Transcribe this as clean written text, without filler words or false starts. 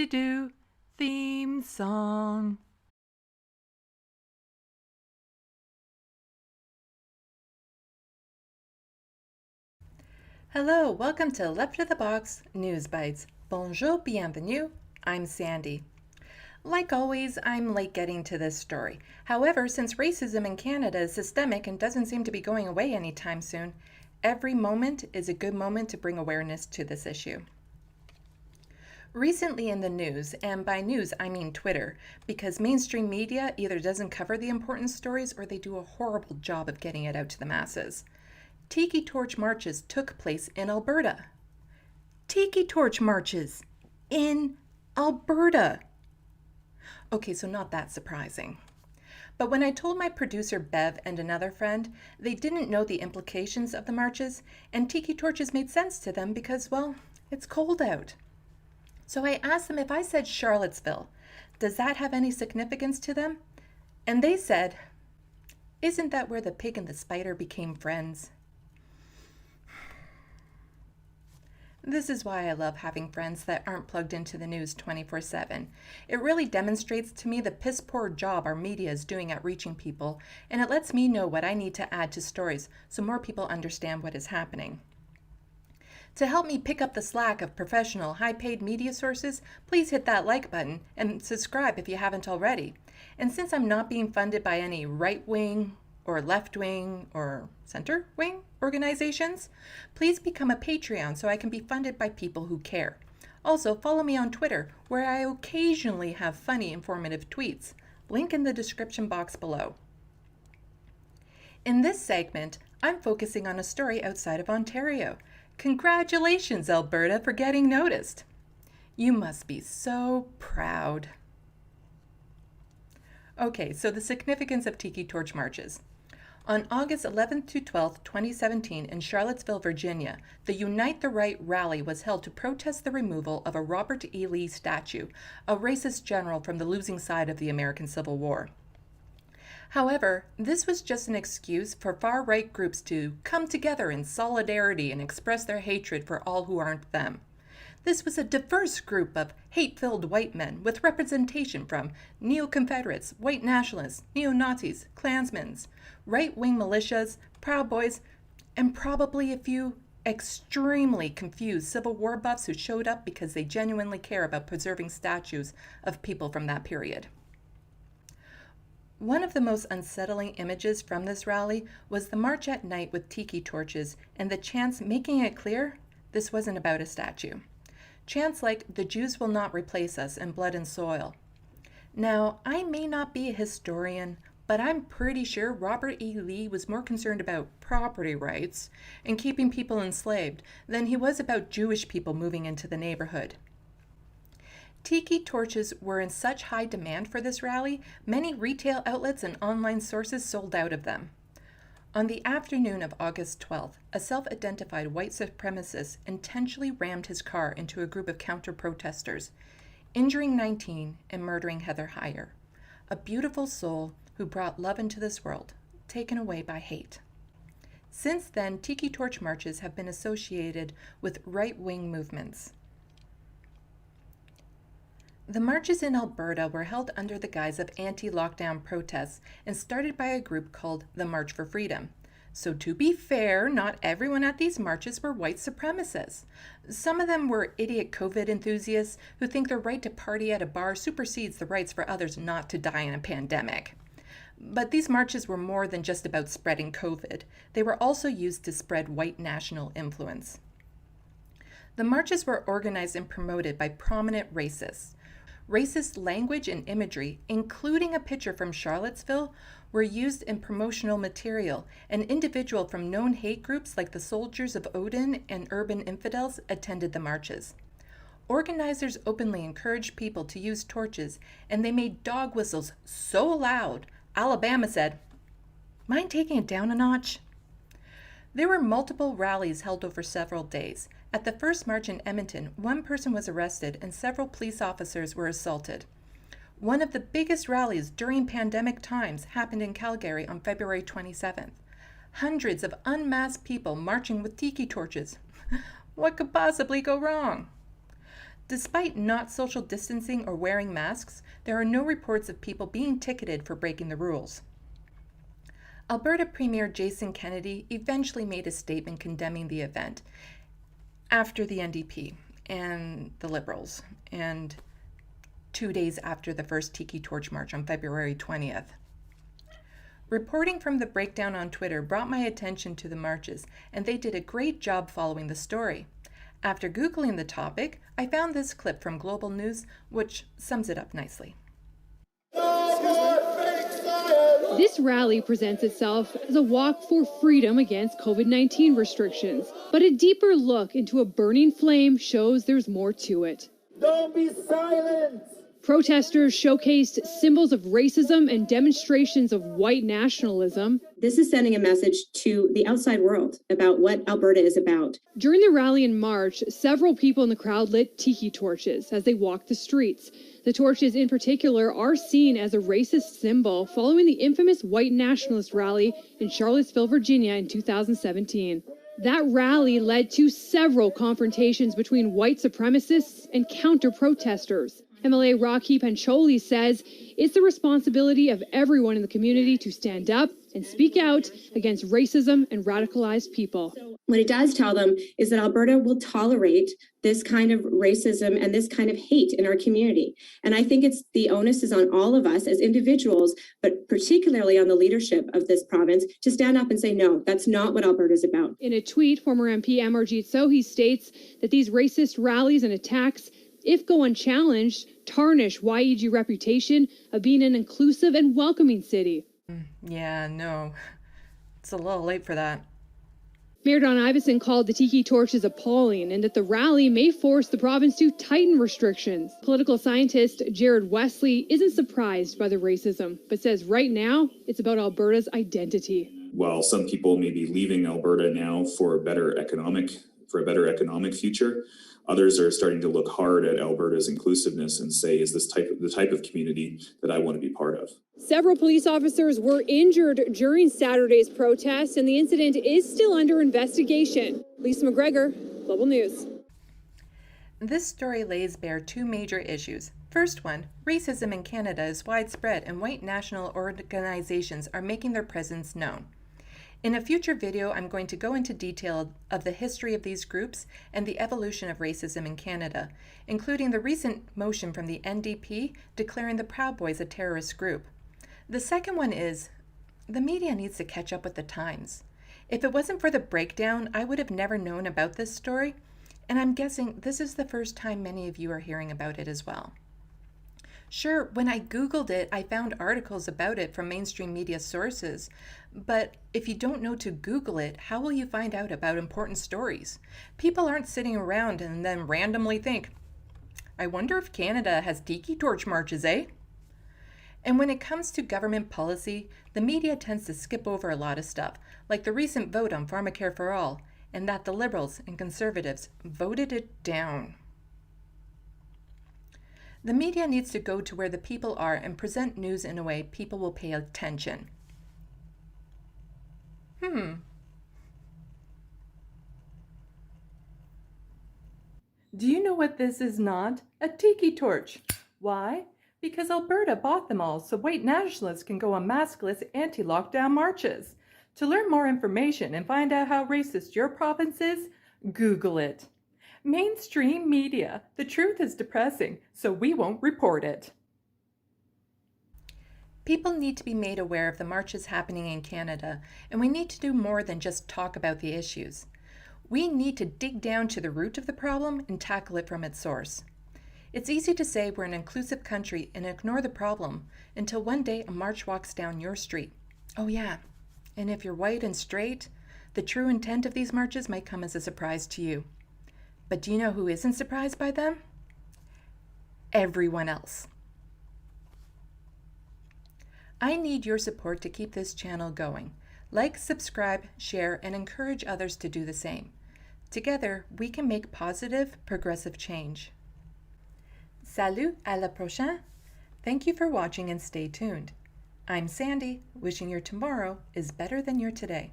Do theme song. Hello, welcome to Left of the Box News Bites. Bonjour, bienvenue. I'm Sandy. Like always, I'm late getting to this story. However, since racism in Canada is systemic and doesn't seem to be going away anytime soon, every moment is a good moment to bring awareness to this issue. Recently in the news, and by news I mean Twitter, because mainstream media either doesn't cover the important stories or they do a horrible job of getting it out to the masses. Tiki torch marches took place in Alberta. Tiki torch marches in Alberta. Okay, so not that surprising. But when I told my producer Bev and another friend, they didn't know the implications of the marches, and tiki torches made sense to them because, well, it's cold out. So I asked them if I said Charlottesville, does that have any significance to them? And they said, isn't that where the pig and the spider became friends? This is why I love having friends that aren't plugged into the news 24/7. It really demonstrates to me the piss poor job our media is doing at reaching people, and it lets me know what I need to add to stories so more people understand what is happening. To help me pick up the slack of professional, high-paid media sources, please hit that like button and subscribe if you haven't already. And since I'm not being funded by any right-wing or left-wing or center-wing organizations, please become a Patreon so I can be funded by people who care. Also, follow me on Twitter, where I occasionally have funny, informative tweets. Link in the description box below. In this segment, I'm focusing on a story outside of Ontario. Congratulations, Alberta, for getting noticed. You must be so proud. Okay, so the significance of tiki torch marches. On August 11th to 12th, 2017, in Charlottesville, Virginia, the Unite the Right rally was held to protest the removal of a Robert E. Lee statue, a racist general from the losing side of the American Civil War. However, this was just an excuse for far-right groups to come together in solidarity and express their hatred for all who aren't them. This was a diverse group of hate-filled white men with representation from neo-Confederates, white nationalists, neo-Nazis, Klansmen, right-wing militias, Proud Boys, and probably a few extremely confused Civil War buffs who showed up because they genuinely care about preserving statues of people from that period. One of the most unsettling images from this rally was the march at night with tiki torches and the chants making it clear this wasn't about a statue. Chants like, "The Jews will not replace us," and "Blood and Soil." Now, I may not be a historian, but I'm pretty sure Robert E. Lee was more concerned about property rights and keeping people enslaved than he was about Jewish people moving into the neighborhood. Tiki torches were in such high demand for this rally, many retail outlets and online sources sold out of them. On the afternoon of August 12th, a self-identified white supremacist intentionally rammed his car into a group of counter-protesters, injuring 19 and murdering Heather Heyer, a beautiful soul who brought love into this world, taken away by hate. Since then, tiki torch marches have been associated with right-wing movements. The marches in Alberta were held under the guise of anti-lockdown protests and started by a group called the March for Freedom. So to be fair, not everyone at these marches were white supremacists. Some of them were idiot COVID enthusiasts who think their right to party at a bar supersedes the rights for others not to die in a pandemic. But these marches were more than just about spreading COVID. They were also used to spread white national influence. The marches were organized and promoted by prominent racists. Racist language and imagery, including a picture from Charlottesville, were used in promotional material, and individuals from known hate groups like the Soldiers of Odin and Urban Infidels attended the marches. Organizers openly encouraged people to use torches, and they made dog whistles so loud, Alabama said, "Mind taking it down a notch?" There were multiple rallies held over several days. At the first march in Edmonton, one person was arrested and several police officers were assaulted. One of the biggest rallies during pandemic times happened in Calgary on February 27th. Hundreds of unmasked people marching with tiki torches. What could possibly go wrong? Despite not social distancing or wearing masks, there are no reports of people being ticketed for breaking the rules. Alberta Premier Jason Kennedy eventually made a statement condemning the event after the NDP and the Liberals, and 2 days after the first Tiki Torch March on February 20th. Reporting from the breakdown on Twitter brought my attention to the marches, and they did a great job following the story. After Googling the topic, I found this clip from Global News, which sums it up nicely. This rally presents itself as a walk for freedom against COVID-19 restrictions, but a deeper look into a burning flame shows there's more to it. Don't be silent! Protesters showcased symbols of racism and demonstrations of white nationalism. This is sending a message to the outside world about what Alberta is about. During the rally in March, several people in the crowd lit tiki torches as they walked the streets. The torches in particular are seen as a racist symbol following the infamous white nationalist rally in Charlottesville, Virginia in 2017. That rally led to several confrontations between white supremacists and counter-protesters. MLA Rocky Pancholi says it's the responsibility of everyone in the community to stand up and speak out against racism and radicalized people. What it does tell them is that Alberta will tolerate this kind of racism and this kind of hate in our community. And I think the onus is on all of us as individuals, but particularly on the leadership of this province, to stand up and say, no, that's not what Alberta is about. In a tweet, former MP Amarjeet Sohi states that these racist rallies and attacks, if go unchallenged, tarnish YEG reputation of being an inclusive and welcoming city. Yeah, no, it's a little late for that. Mayor Don Iveson called the Tiki Torches appalling and that the rally may force the province to tighten restrictions. Political scientist Jared Wesley isn't surprised by the racism, but says right now it's about Alberta's identity. While some people may be leaving Alberta now for a better economic future, others are starting to look hard at Alberta's inclusiveness and say, is this the type of community that I want to be part of? Several police officers were injured during Saturday's protest, and the incident is still under investigation. Lisa McGregor, Global News. This story lays bare two major issues. First one, racism in Canada is widespread and white national organizations are making their presence known. In a future video, I'm going to go into detail of the history of these groups and the evolution of racism in Canada, including the recent motion from the NDP declaring the Proud Boys a terrorist group. The second one is, the media needs to catch up with the times. If it wasn't for the breakdown, I would have never known about this story, and I'm guessing this is the first time many of you are hearing about it as well. Sure, when I Googled it, I found articles about it from mainstream media sources, but if you don't know to Google it, how will you find out about important stories? People aren't sitting around and then randomly think, I wonder if Canada has Tiki Torch marches, eh? And when it comes to government policy, the media tends to skip over a lot of stuff, like the recent vote on Pharmacare for All, and that the Liberals and Conservatives voted it down. The media needs to go to where the people are and present news in a way people will pay attention. Do you know what this is not? A tiki torch. Why? Because Alberta bought them all so white nationalists can go on maskless anti-lockdown marches. To learn more information and find out how racist your province is, Google it. Mainstream media. The truth is depressing, so we won't report it. People need to be made aware of the marches happening in Canada, and we need to do more than just talk about the issues. We need to dig down to the root of the problem and tackle it from its source. It's easy to say we're an inclusive country and ignore the problem until one day a march walks down your street. Oh yeah, and if you're white and straight, the true intent of these marches might come as a surprise to you. But do you know who isn't surprised by them? Everyone else. I need your support to keep this channel going. Like, subscribe, share, and encourage others to do the same. Together, we can make positive, progressive change. Salut, à la prochaine. Thank you for watching and stay tuned. I'm Sandy, wishing your tomorrow is better than your today.